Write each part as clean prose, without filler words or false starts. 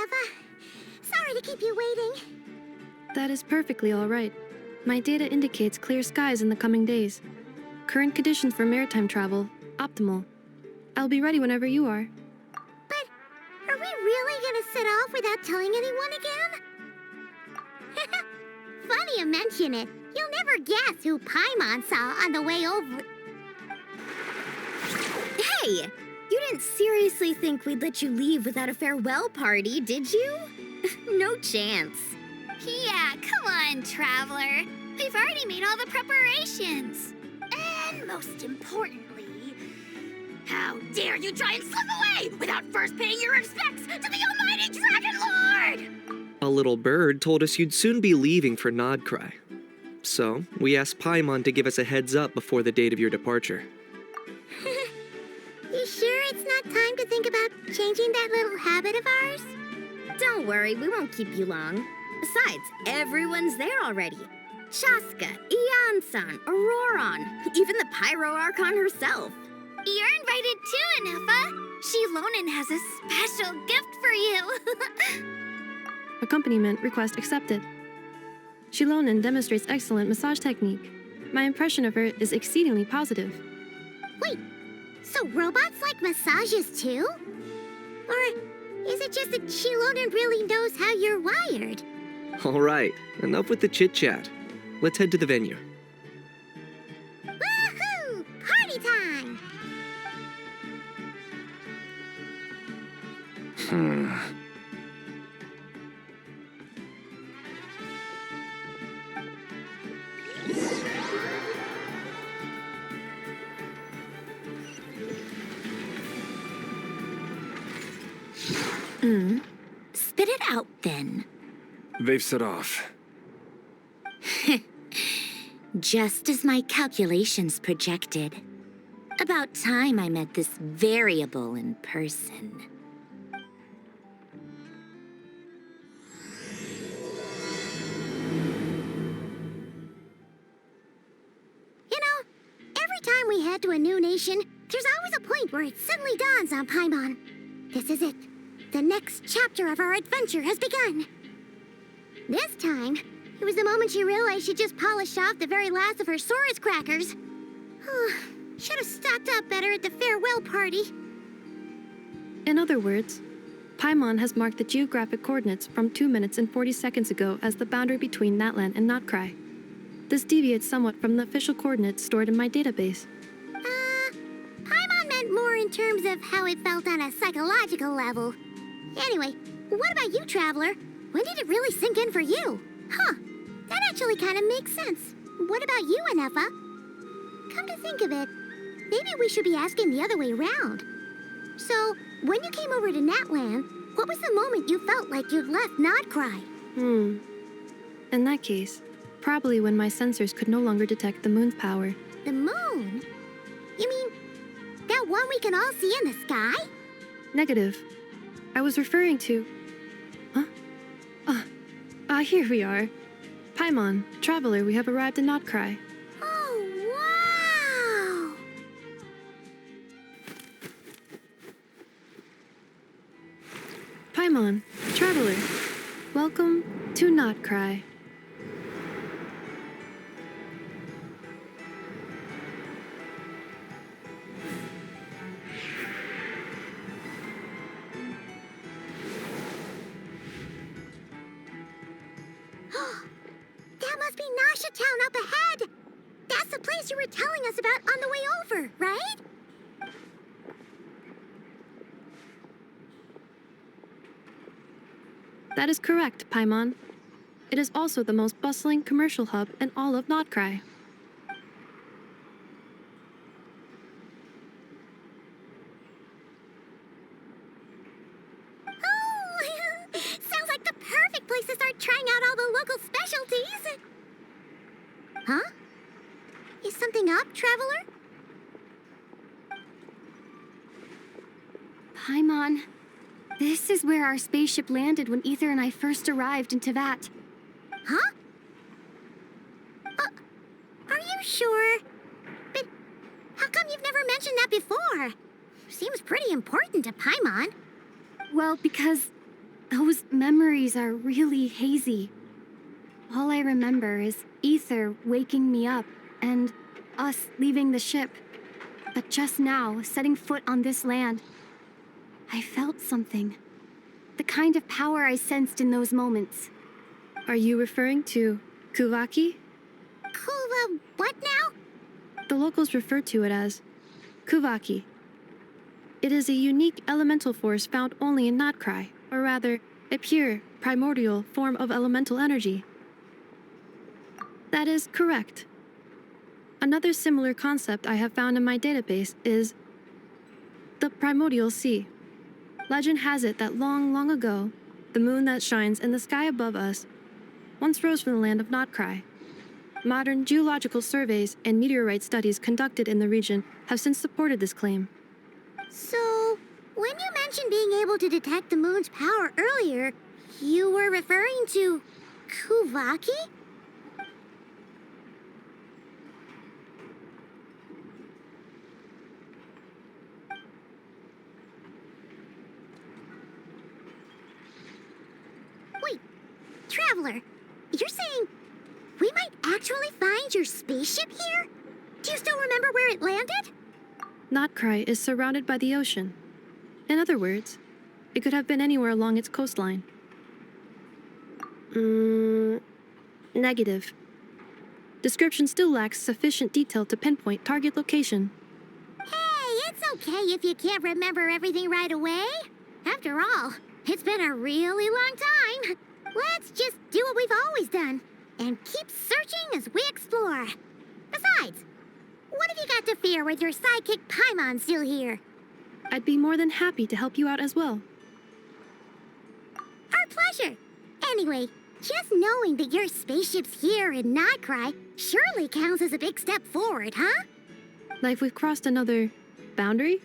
Eva. Sorry to keep you waiting. That is perfectly all right. My data indicates clear skies in the coming days. Current conditions for maritime travel, optimal. I'll be ready whenever you are. But are we really gonna set off without telling anyone again? Funny you mention it. You'll never guess who Paimon saw on the way over. Hey! You didn't seriously think we'd let you leave without a farewell party, did you? No chance. Yeah, come on, Traveler. We've already made all the preparations. And most importantly, how dare you try and slip away without first paying your respects to the almighty Dragon Lord! A little bird told us you'd soon be leaving for Nodcry. So, we asked Paimon to give us a heads up before the date of your departure. You sure it's not time to think about changing that little habit of ours? Don't worry, we won't keep you long. Besides, everyone's there already. Shaska, Ian-san, Auroron, even the Pyro Archon herself. You're invited too, Anefa. Shilonen has a special gift for you. Accompaniment request accepted. Shilonen demonstrates excellent massage technique. My impression of her is exceedingly positive. Wait, so robots like massages too? Or is it just that Shilonen really knows how you're wired? Alright, enough with the chit-chat. Let's head to the venue. Woohoo! Party time! Spit it out then. They've set off. Just as my calculations projected. About time I met this variable in person. You know, every time we head to a new nation, there's always a point where it suddenly dawns on Paimon. This is it. The next chapter of our adventure has begun. This time, it was the moment she realized she just polished off the very last of her Saurus crackers. Should have stocked up better at the farewell party. In other words, Paimon has marked the geographic coordinates from 2 minutes and 40 seconds ago as the boundary between Natlan and Notcry. This deviates somewhat from the official coordinates stored in my database. Paimon meant more in terms of how it felt on a psychological level. Anyway, what about you, Traveler? When did it really sink in for you? Huh, that actually kind of makes sense. What about you, Anefa? Come to think of it, maybe we should be asking the other way around. So, when you came over to Natlan, what was the moment you felt like you'd left Nodcry? In that case, probably when my sensors could no longer detect the moon's power. The moon? You mean that one we can all see in the sky? Negative. I was referring to... Huh? Here we are. Paimon, Traveler, we have arrived in Notcry. Oh, wow! Paimon, Traveler, welcome to Notcry. That must be Nasha Town up ahead! That's the place you were telling us about on the way over, right? That is correct, Paimon. It is also the most bustling commercial hub in all of Notcry. Oh, sounds like the perfect place to start trying out all the local specialties. Huh? Is something up, Traveler? Paimon, this is where our spaceship landed when Ether and I first arrived in Tevat. Huh? Are you sure? But how come you've never mentioned that before? Seems pretty important to Paimon. Well, because Those memories are really hazy. All I remember is Ether waking me up and us leaving the ship. But just now, setting foot on this land, I felt something. The kind of power I sensed in those moments. Are you referring to Kuvaki? Kuva, what now? The locals refer to it as Kuvaki. It is a unique elemental force found only in Notcry, or rather, a pure, primordial form of elemental energy. That is correct. Another similar concept I have found in my database is the primordial sea. Legend has it that long, long ago, the moon that shines in the sky above us once rose from the land of Notcry. Modern geological surveys and meteorite studies conducted in the region have since supported this claim. So, when you mentioned being able to detect the moon's power earlier, you were referring to Kuvaki? Wait, Traveler, you're saying we might actually find your spaceship here? Do you still remember where it landed? Notcry is surrounded by the ocean. In other words, it could have been anywhere along its coastline. Negative. Description still lacks sufficient detail to pinpoint target location. Hey, it's okay if you can't remember everything right away. After all, it's been a really long time. Let's just do what we've always done and keep searching as we explore. Besides, what have you got to fear with your sidekick Paimon still here? I'd be more than happy to help you out as well. Our pleasure. Anyway, just knowing that your spaceship's here in Notcry surely counts as a big step forward, huh? Like we've crossed another boundary?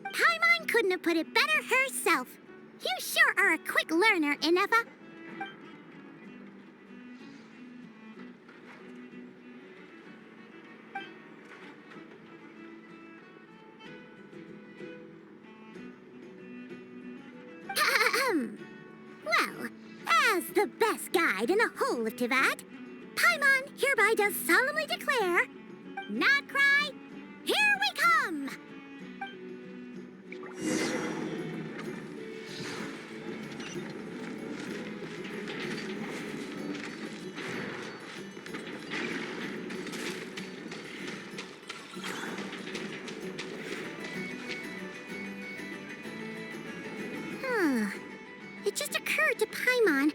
Paimon couldn't have put it better herself. You sure are a quick learner, Inefa. Well, as the best guide in the whole of Tivat, Paimon hereby does solemnly declare, Notcry, here we come! It just occurred to Paimon,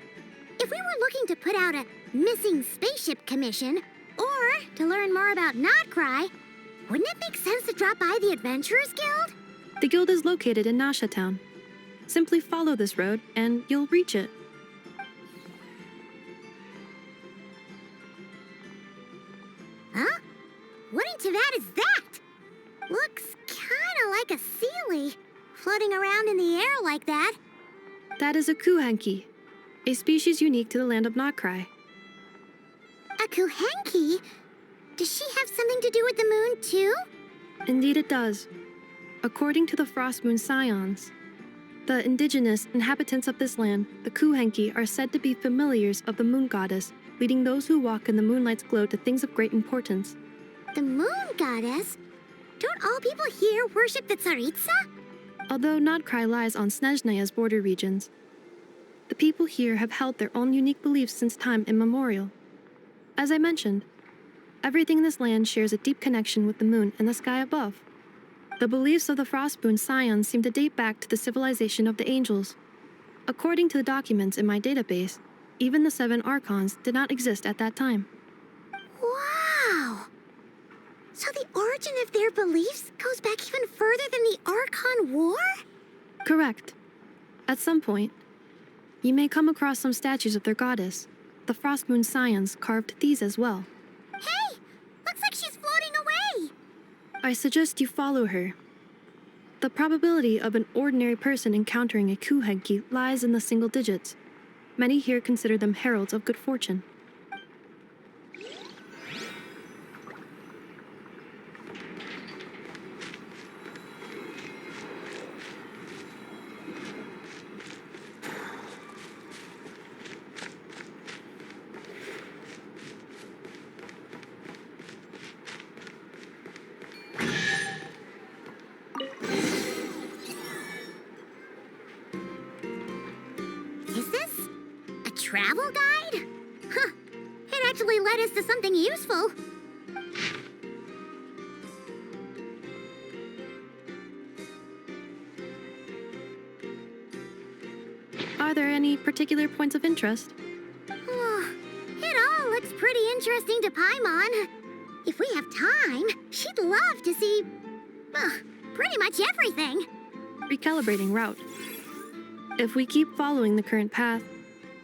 if we were looking to put out a missing spaceship commission, or to learn more about Notcry, wouldn't it make sense to drop by the Adventurers Guild? The guild is located in Nasha Town. Simply follow this road and you'll reach it. Huh? What in Tivat is that? Looks kinda like a Sealy, floating around in the air like that. That is a Kuhenki, a species unique to the land of Notcry. A Kuhenki? Does she have something to do with the moon, too? Indeed it does. According to the Frost Moon Scions, the indigenous inhabitants of this land, the Kuhenki, are said to be familiars of the moon goddess, leading those who walk in the moonlight's glow to things of great importance. The moon goddess? Don't all people here worship the Tsaritsa? Although Notcry lies on Snezhnaya's border regions, the people here have held their own unique beliefs since time immemorial. As I mentioned, everything in this land shares a deep connection with the moon and the sky above. The beliefs of the Frostmoon Scions seem to date back to the civilization of the angels. According to the documents in my database, even the 7 Archons did not exist at that time. Wow! So the origin of their beliefs goes back even further than the Archon War? Correct. At some point, you may come across some statues of their goddess. The Frostmoon Scions carved these as well. Hey! Looks like she's floating away! I suggest you follow her. The probability of an ordinary person encountering a Kuhenki lies in the single digits. Many here consider them heralds of good fortune. travel guide? Huh. It actually led us to something useful. Are there any particular points of interest? It all looks pretty interesting to Paimon. If we have time, she'd love to see, pretty much everything. Recalibrating route. If we keep following the current path,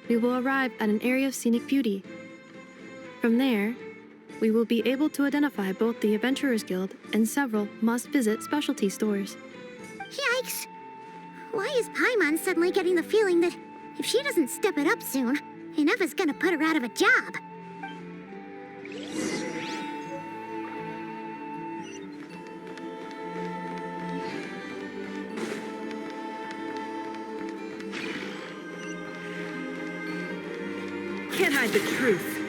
we will arrive at an area of scenic beauty. From there, we will be able to identify both the Adventurers Guild and several must-visit specialty stores. Yikes. Why is Paimon suddenly getting the feeling that if she doesn't step it up soon, enough is gonna put her out of a job? Can't hide the truth.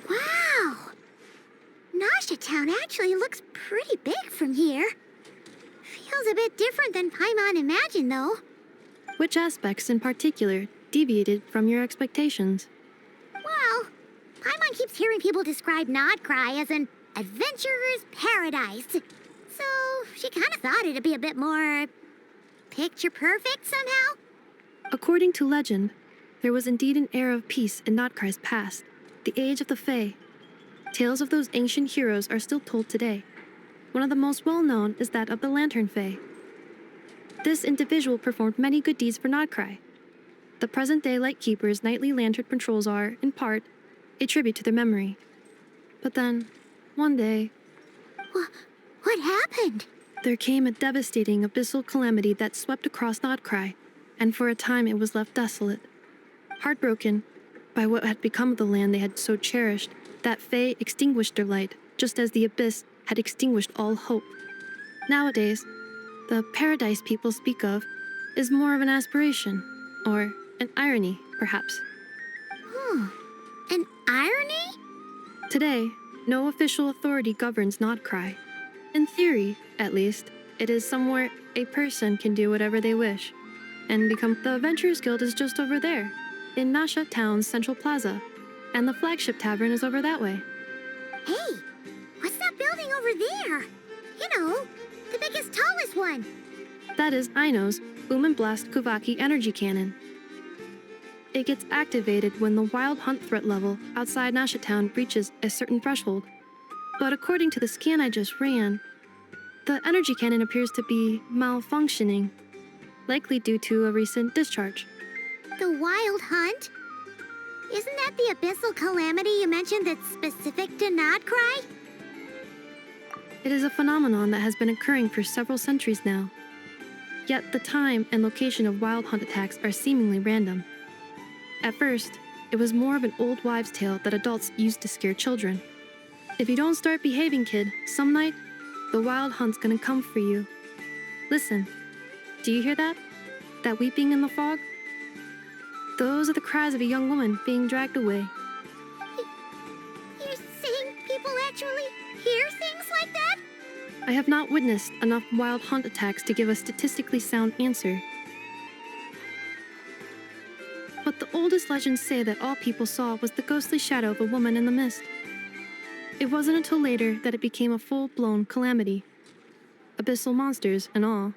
Wow! Nasha Town actually looks pretty big from here. Feels a bit different than Paimon imagined, though. Which aspects in particular deviated from your expectations? Well, Paimon keeps hearing people describe Nodcry as an adventurer's paradise. So she kind of thought it'd be a bit more picture perfect somehow. According to legend, there was indeed an era of peace in Nodcry's past, the age of the Fae. Tales of those ancient heroes are still told today. One of the most well-known is that of the Lantern Fae. This individual performed many good deeds for Nodcry. The present-day Lightkeeper's nightly lantern patrols are, in part, a tribute to their memory. But then, one day, What happened? there came a devastating abyssal calamity that swept across Nodcry, and for a time it was left desolate. Heartbroken by what had become of the land they had so cherished, that Fae extinguished their light, just as the abyss had extinguished all hope. Nowadays, the paradise people speak of is more of an aspiration, or an irony, perhaps. An irony? Today, no official authority governs Nodcry. In theory, at least, it is somewhere a person can do whatever they wish, and become. The Adventurers Guild is just over there, in Nasha Town's Central Plaza, and the flagship tavern is over that way. Hey, what's that building over there? You know, the biggest, tallest one. That is Aino's Boom and Blast Kuvaki energy cannon. It gets activated when the Wild Hunt threat level outside Nasha Town reaches a certain threshold. But according to the scan I just ran, the energy cannon appears to be malfunctioning, likely due to a recent discharge. The Wild Hunt? Isn't that the abyssal calamity you mentioned that's specific to Nodcry? It is a phenomenon that has been occurring for several centuries now. Yet the time and location of Wild Hunt attacks are seemingly random. At first, it was more of an old wives' tale that adults used to scare children. If you don't start behaving, kid, some night, the Wild Hunt's gonna come for you. Listen, do you hear that? That weeping in the fog? Those are the cries of a young woman being dragged away. You're saying people actually hear things like that? I have not witnessed enough Wild Hunt attacks to give a statistically sound answer. But the oldest legends say that all people saw was the ghostly shadow of a woman in the mist. It wasn't until later that it became a full-blown calamity. Abyssal monsters and all.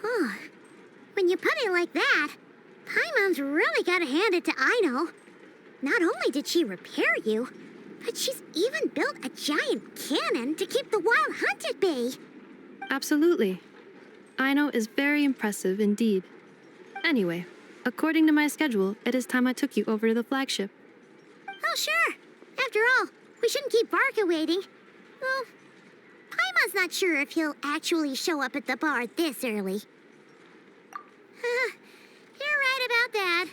Oh, when you put it like that, Paimon's really gotta hand it to Aino. Not only did she repair you, but she's even built a giant cannon to keep the Wild Hunt at bay. Absolutely. Aino is very impressive indeed. Anyway, according to my schedule, it is time I took you over to the flagship. Oh, sure. After all, we shouldn't keep Barca waiting. Well, Paimon's not sure if he'll actually show up at the bar this early. You're right about that.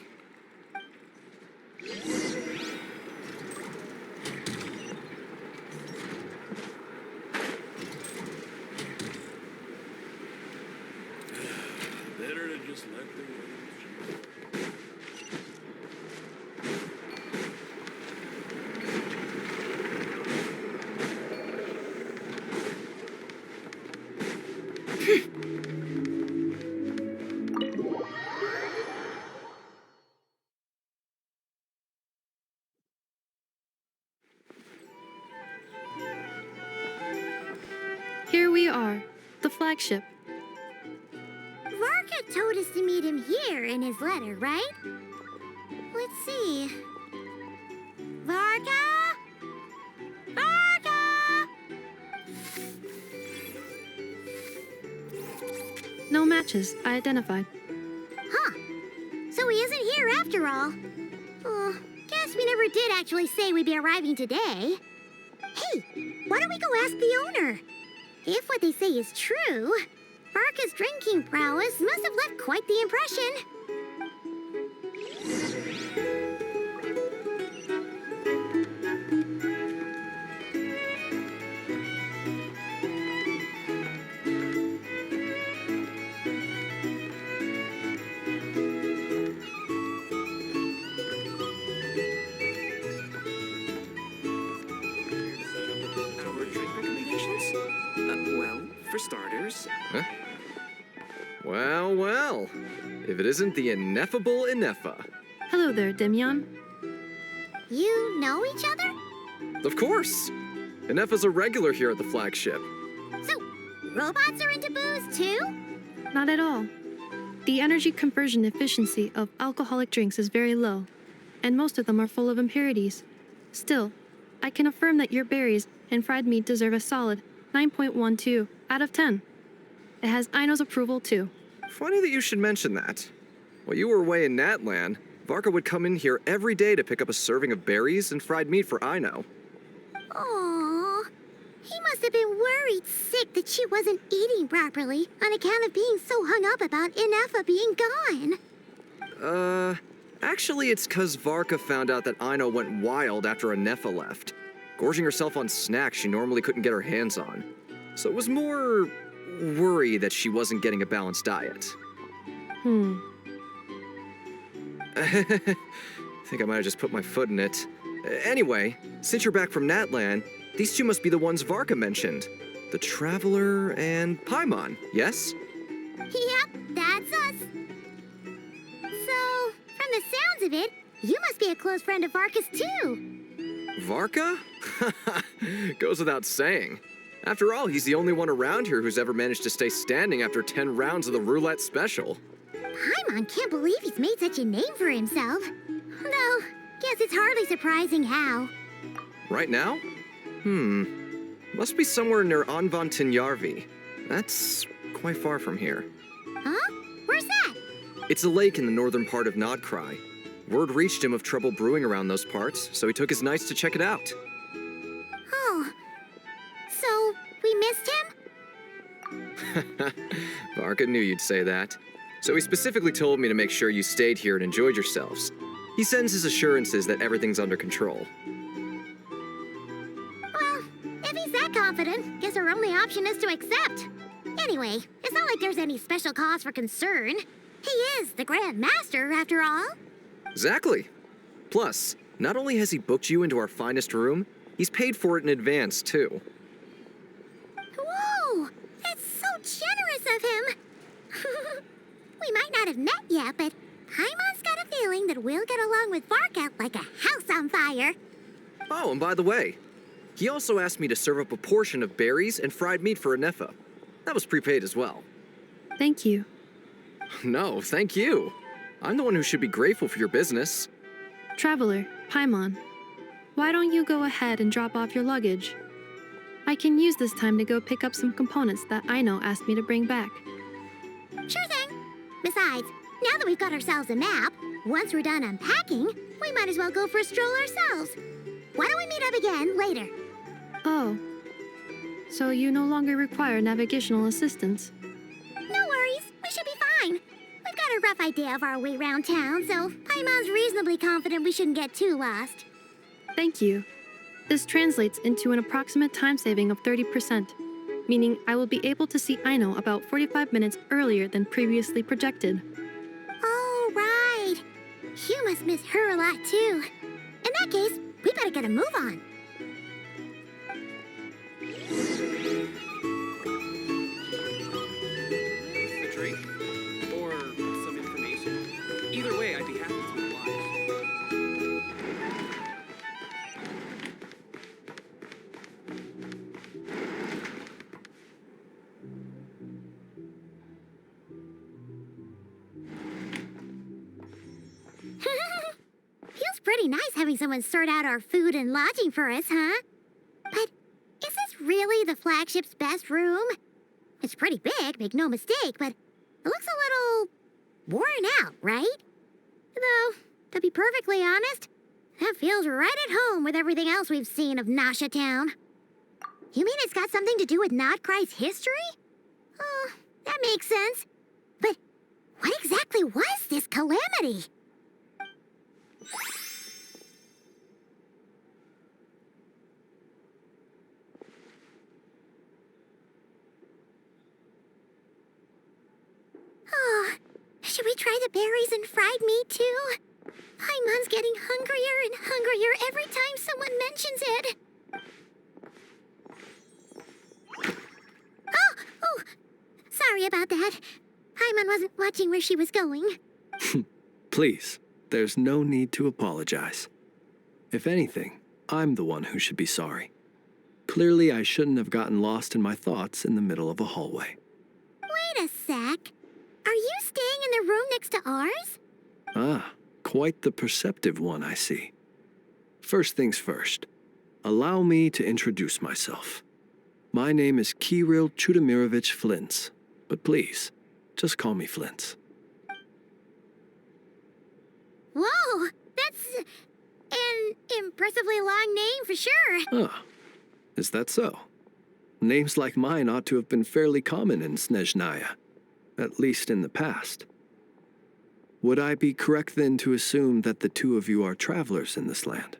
Here we are, the flagship. Varka told us to meet him here in his letter, right? Let's see. Varka? Varka! No matches identified. Huh. So he isn't here after all. Oh, guess we never did actually say we'd be arriving today. Hey, why don't we go ask the owner? If what they say is true, Varka's drinking prowess must have left quite the impression. Our drink recommendations? Well, for starters. Huh? Well, well. If it isn't the ineffable Ineffa. Hello there, Demyon. You know each other? Of course. Ineffa's a regular here at the flagship. So, robots are into booze too? Not at all. The energy conversion efficiency of alcoholic drinks is very low, and most of them are full of impurities. Still, I can affirm that your berries and fried meat deserve a solid 9.12 out of 10. It has Aino's approval too. Funny that you should mention that. While you were away in Natlan, Varka would come in here every day to pick up a serving of berries and fried meat for Aino. Aww. He must have been worried sick that she wasn't eating properly on account of being so hung up about Ineffa being gone. Actually, it's 'cause Varka found out that Aino went wild after Ineffa left, gorging herself on snacks she normally couldn't get her hands on. So it was more worry that she wasn't getting a balanced diet. I think I might have just put my foot in it. Anyway, since you're back from Natlan, these two must be the ones Varka mentioned. The Traveler and Paimon, yes? Yep, that's us. So, from the sounds of it, you must be a close friend of Varka's too. Varka? Goes without saying. After all, he's the only one around here who's ever managed to stay standing after 10 rounds of the roulette special. Paimon can't believe he's made such a name for himself. Though, guess it's hardly surprising how. Right now? Must be somewhere near Anvantinyarvi. That's quite far from here. Huh? Where's that? It's a lake in the northern part of Nodcry. Word reached him of trouble brewing around those parts, so he took his knights to check it out. Oh. So, we missed him? Varka knew you'd say that. So he specifically told me to make sure you stayed here and enjoyed yourselves. He sends his assurances that everything's under control. Well, if he's that confident, guess our only option is to accept. Anyway, it's not like there's any special cause for concern. He is the Grand Master, after all. Exactly. Plus, not only has he booked you into our finest room, he's paid for it in advance, too. Whoa! That's so generous of him! We might not have met yet, but Paimon's got a feeling that we'll get along with Varka like a house on fire. Oh, and by the way, he also asked me to serve up a portion of berries and fried meat for Ineffa. That was prepaid as well. Thank you. No, thank you. I'm the one who should be grateful for your business. Traveler, Paimon, why don't you go ahead and drop off your luggage? I can use this time to go pick up some components that Aino asked me to bring back. Sure thing. Besides, now that we've got ourselves a map, once we're done unpacking, we might as well go for a stroll ourselves. Why don't we meet up again later? Oh. So you no longer require navigational assistance? No worries, we should be fine. We've got a rough idea of our way around town, so Paimon's reasonably confident we shouldn't get too lost. Thank you. This translates into an approximate time saving of 30%, meaning I will be able to see Aino about 45 minutes earlier than previously projected. Oh, right. You must miss her a lot, too. In that case, we better get a move on. A drink? Or some information? Either way, I'd be happy to oblige. pretty nice having someone sort out our food and lodging for us, huh? But is this really the flagship's best room? It's pretty big, make no mistake, but it looks a little worn out, right? Though, to be perfectly honest, that feels right at home with everything else we've seen of Nasha Town. You mean it's got something to do with Nodcry's history? Oh, that makes sense. But what exactly was this calamity? Oh, should we try the berries and fried meat too? Paimon's getting hungrier and hungrier every time someone mentions it. Oh, sorry about that. Paimon wasn't watching where she was going. Please, there's no need to apologize. If anything, I'm the one who should be sorry. Clearly, I shouldn't have gotten lost in my thoughts in the middle of a hallway. Wait a sec. Are you staying in the room next to ours? Ah, quite the perceptive one, I see. First things first, allow me to introduce myself. My name is Kirill Chudamirovich Flintz, but please, just call me Flintz. Whoa, that's an impressively long name for sure. Ah, is that so? Names like mine ought to have been fairly common in Snezhnaya, at least in the past. Would I be correct then to assume that the two of you are travelers in this land?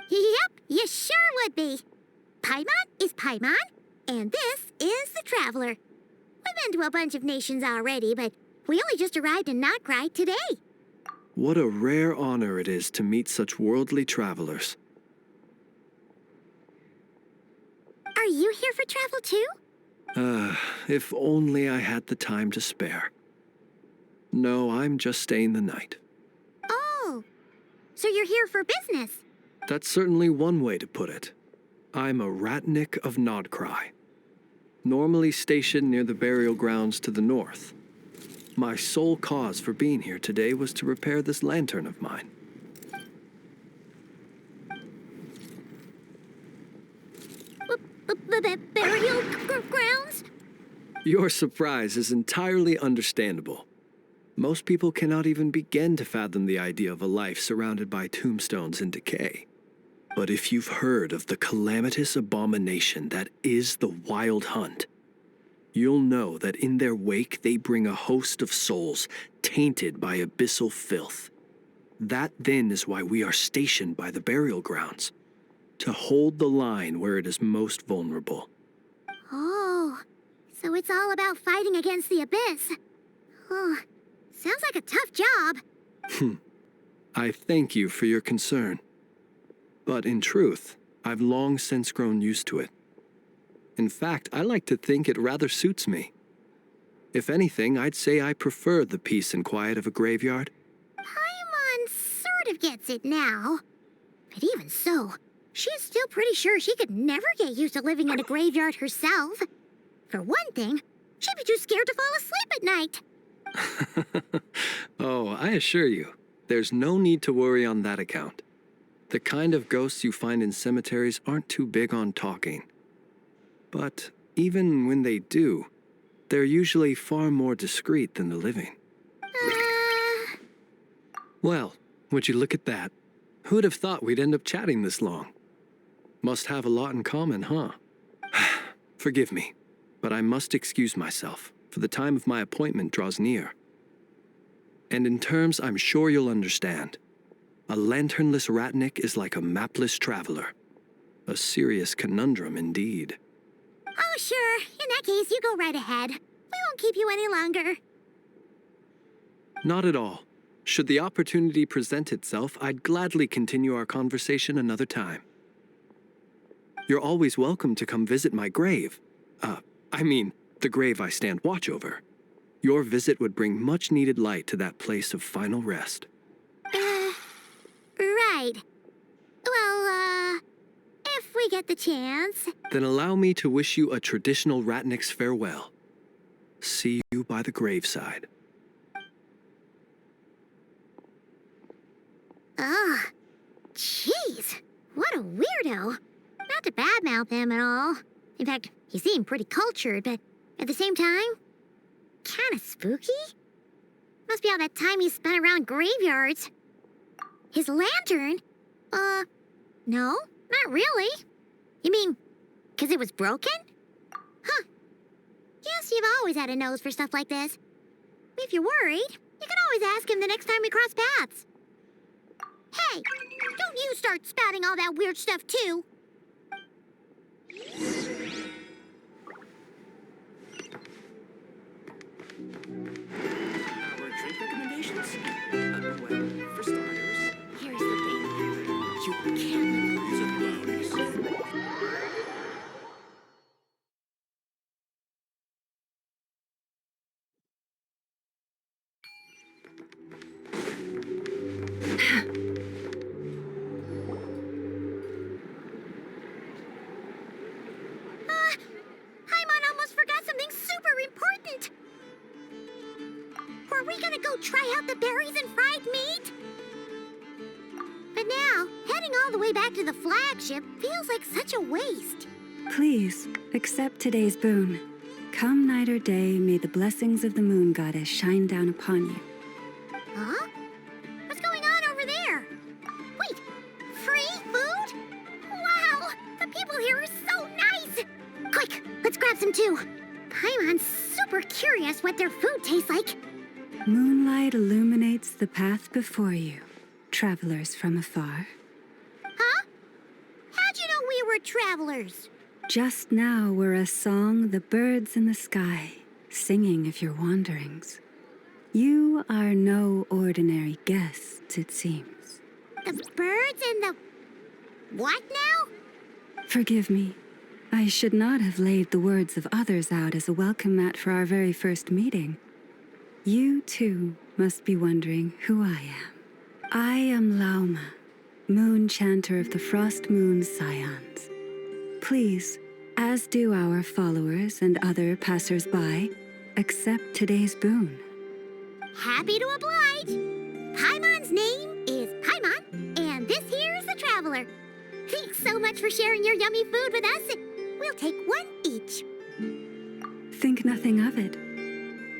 Yep, you sure would be. Paimon is Paimon, and this is the Traveler. We've been to a bunch of nations already, but we only just arrived in Nodcry today. What a rare honor it is to meet such worldly travelers. Are you here for travel too? If only I had the time to spare. No, I'm just staying the night. Oh, so you're here for business? That's certainly one way to put it. I'm a Ratnik of Nodcry, normally stationed near the burial grounds to the north. My sole cause for being here today was to repair this lantern of mine. Burial grounds? Your surprise is entirely understandable. Most people cannot even begin to fathom the idea of a life surrounded by tombstones and decay. But if you've heard of the calamitous abomination that is the Wild Hunt, you'll know that in their wake they bring a host of souls tainted by abyssal filth. That then is why we are stationed by the burial grounds, to hold the line where it is most vulnerable. Oh, so it's all about fighting against the abyss. Oh, sounds like a tough job. I thank you for your concern. But in truth, I've long since grown used to it. In fact, I like to think it rather suits me. If anything, I'd say I prefer the peace and quiet of a graveyard. Paimon sort of gets it now. But even so, she's still pretty sure she could never get used to living in a graveyard herself. For one thing, she'd be too scared to fall asleep at night. Oh, I assure you, there's no need to worry on that account. The kind of ghosts you find in cemeteries aren't too big on talking. But even when they do, they're usually far more discreet than the living. Well, would you look at that? Who'd have thought we'd end up chatting this long? Must have a lot in common, huh? Forgive me, but I must excuse myself, for the time of my appointment draws near. And in terms I'm sure you'll understand, a lanternless Ratnik is like a mapless traveler. A serious conundrum indeed. Oh, sure. In that case, you go right ahead. We won't keep you any longer. Not at all. Should the opportunity present itself, I'd gladly continue our conversation another time. You're always welcome to come visit my grave. The grave I stand watch over. Your visit would bring much-needed light to that place of final rest. Right. Well, if we get the chance. Then allow me to wish you a traditional Ratnik's farewell. See you by the graveside. Ugh, know. Not to badmouth him at all. In fact, he seemed pretty cultured, but at the same time, kinda spooky? Must be all that time he spent around graveyards. His lantern? No, not really. You mean, 'cause it was broken? Huh. Guess you've always had a nose for stuff like this. If you're worried, you can always ask him the next time we cross paths. Hey, don't you start spouting all that weird stuff too. Our drink recommendations? Well, for starters, Here's the thing. You can't lose a bonus. Paimon almost forgot something super important. Were we gonna go try out the berries and fried meat? But now, heading all the way back to the flagship feels like such a waste. Please, accept today's boon. Come night or day, may the blessings of the moon goddess shine down upon you. Huh? What's going on over there? Wait, free food? Wow, the people here are so nice! Quick, let's grab some too. Paimon's super curious what their food tastes like. Moonlight illuminates the path before you, travelers from afar. Huh? How'd you know we were travelers? Just now were a song the birds in the sky, singing of your wanderings. You are no ordinary guests, it seems. The birds and the... what now? Forgive me. I should not have laid the words of others out as a welcome mat for our very first meeting. You, too, must be wondering who I am. I am Lauma, moon chanter of the Frost Moon Scions. Please, as do our followers and other passers-by, accept today's boon. Happy to oblige. Paimon's name is Paimon, and this here's the traveler. Thanks so much for sharing your yummy food with us. We'll take one each. Think nothing of it.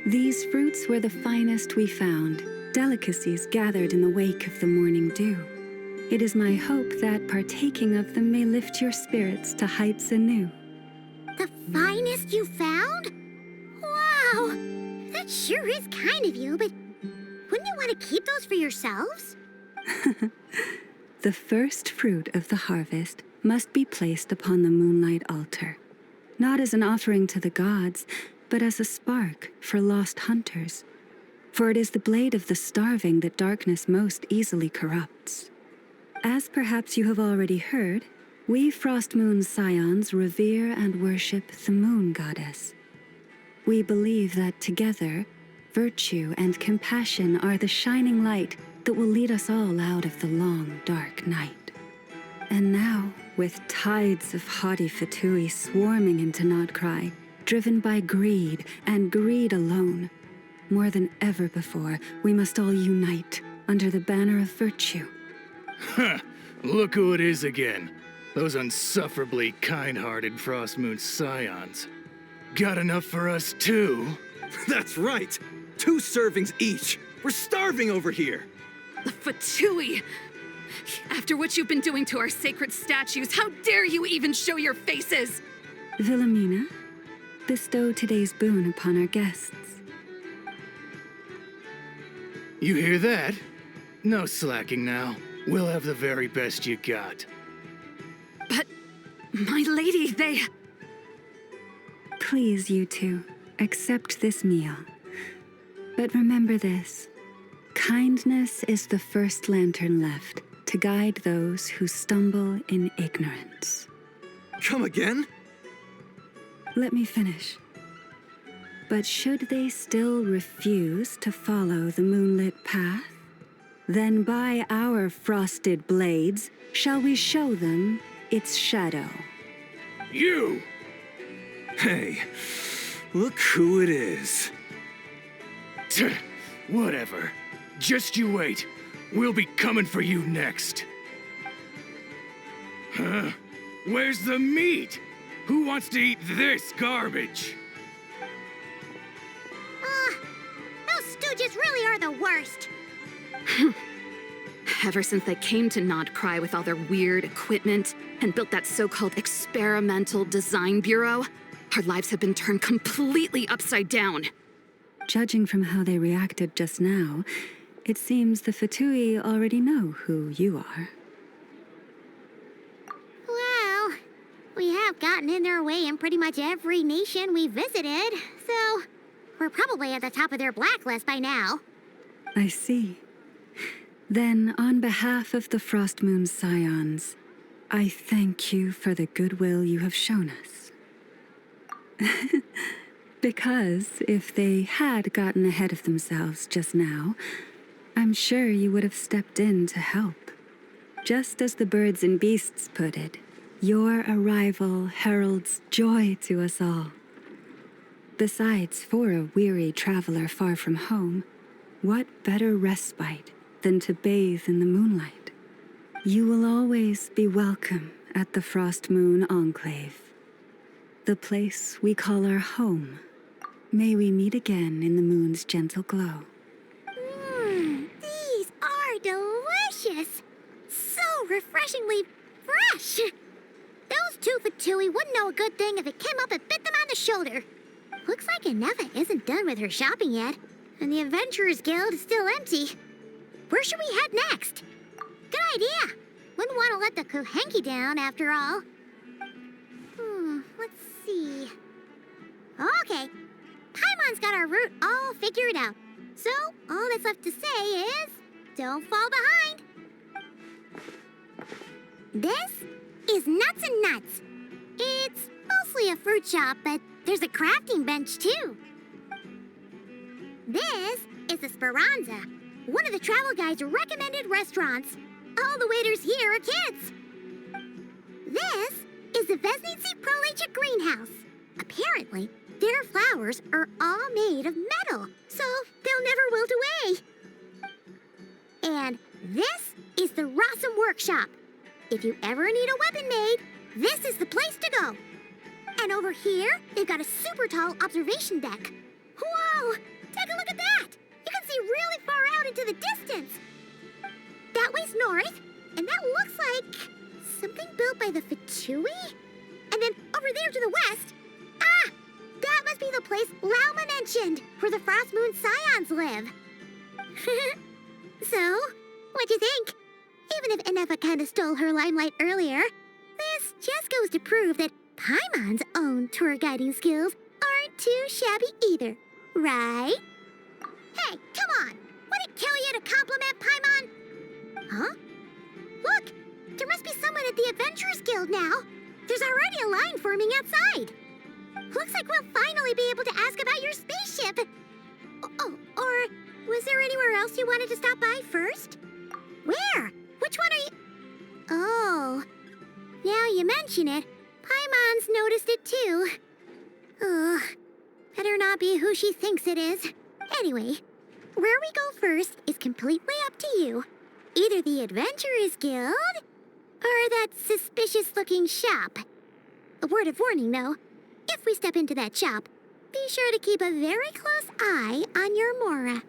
These fruits were the finest we found, delicacies gathered in the wake of the morning dew. It is my hope that partaking of them may lift your spirits to heights anew. The finest you found? Wow! That sure is kind of you, but wouldn't you want to keep those for yourselves? The first fruit of the harvest must be placed upon the moonlight altar, not as an offering to the gods, but as a spark for lost hunters. For it is the blade of the starving that darkness most easily corrupts. As perhaps you have already heard, we Frost Moon Scions revere and worship the moon goddess. We believe that together, virtue and compassion are the shining light that will lead us all out of the long, dark night. And now, with tides of haughty Fatui swarming into Nodcry, driven by greed and greed alone, more than ever before, we must all unite under the banner of virtue. Huh, look who it is again. Those unsufferably kind-hearted Frost Moon Scions. Got enough for us too? That's right! 2 servings each! We're starving over here! The Fatui! After what you've been doing to our sacred statues, how dare you even show your faces? Wilhelmina, bestow today's boon upon our guests. You hear that? No slacking now. We'll have the very best you got. But, my lady, they... Please, you two, accept this meal. But remember this. Kindness is the first lantern left to guide those who stumble in ignorance. Come again? Let me finish. But should they still refuse to follow the moonlit path, then by our frosted blades shall we show them its shadow. You! Hey, look who it is. Whatever. Just you wait. We'll be coming for you next. Huh? Where's the meat? Who wants to eat this garbage? Those stooges really are the worst. Ever since they came to Nod Cry with all their weird equipment and built that so-called experimental design bureau, our lives have been turned completely upside down. Judging from how they reacted just now, it seems the Fatui already know who you are. Well, we have gotten in their way in pretty much every nation we visited, so we're probably at the top of their blacklist by now. I see. Then, on behalf of the Frost Moon Scions, I thank you for the goodwill you have shown us. Because if they had gotten ahead of themselves just now, I'm sure you would have stepped in to help. Just as the birds and beasts put it, your arrival heralds joy to us all. Besides, for a weary traveler far from home, what better respite than to bathe in the moonlight? You will always be welcome at the Frost Moon Enclave, the place we call our home. May we meet again in the moon's gentle glow. These are delicious. So refreshingly fresh. Those two Fatui wouldn't know a good thing if it came up and bit them on the shoulder. Looks like Inefa isn't done with her shopping yet, and the Adventurers Guild is still empty. Where should we head next? Good idea. Wouldn't want to let the Kuhenki down, after all. Let's see. Okay. Paimon's got our route all figured out. So, all that's left to say is, don't fall behind. This is Nuts and Nuts. It's mostly a fruit shop, but there's a crafting bench, too. This is the Speranza, one of the travel guide's recommended restaurants. All the waiters here are kids. This is the Vesnitsi Prolecha greenhouse. Apparently, their flowers are all made of metal, so they'll never wilt away. And this is the Rossum Workshop. If you ever need a weapon made, this is the place to go. And over here, they've got a super tall observation deck. Whoa! Take a look at that! You can see really far out into the distance. That way's north, and that looks like something built by the Fatui? And then over there to the west, that must be the place Lauma mentioned, where the Frost Moon Scions live. So, what'd you think? Even if Inefa kinda stole her limelight earlier, this just goes to prove that Paimon's own tour guiding skills aren't too shabby either, right? Hey, come on! Would it kill you to compliment Paimon? Huh? Look! There must be someone at the Adventurers Guild now. There's already a line forming outside. Looks like we'll finally be able to ask about your spaceship. Or was there anywhere else you wanted to stop by first? Where? Which one are you... Oh, now you mention it, Paimon's noticed it too. Ugh, better not be who she thinks it is. Anyway, where we go first is completely up to you. Either the Adventurers Guild, or that suspicious-looking shop. A word of warning, though. If we step into that shop, be sure to keep a very close eye on your Mora.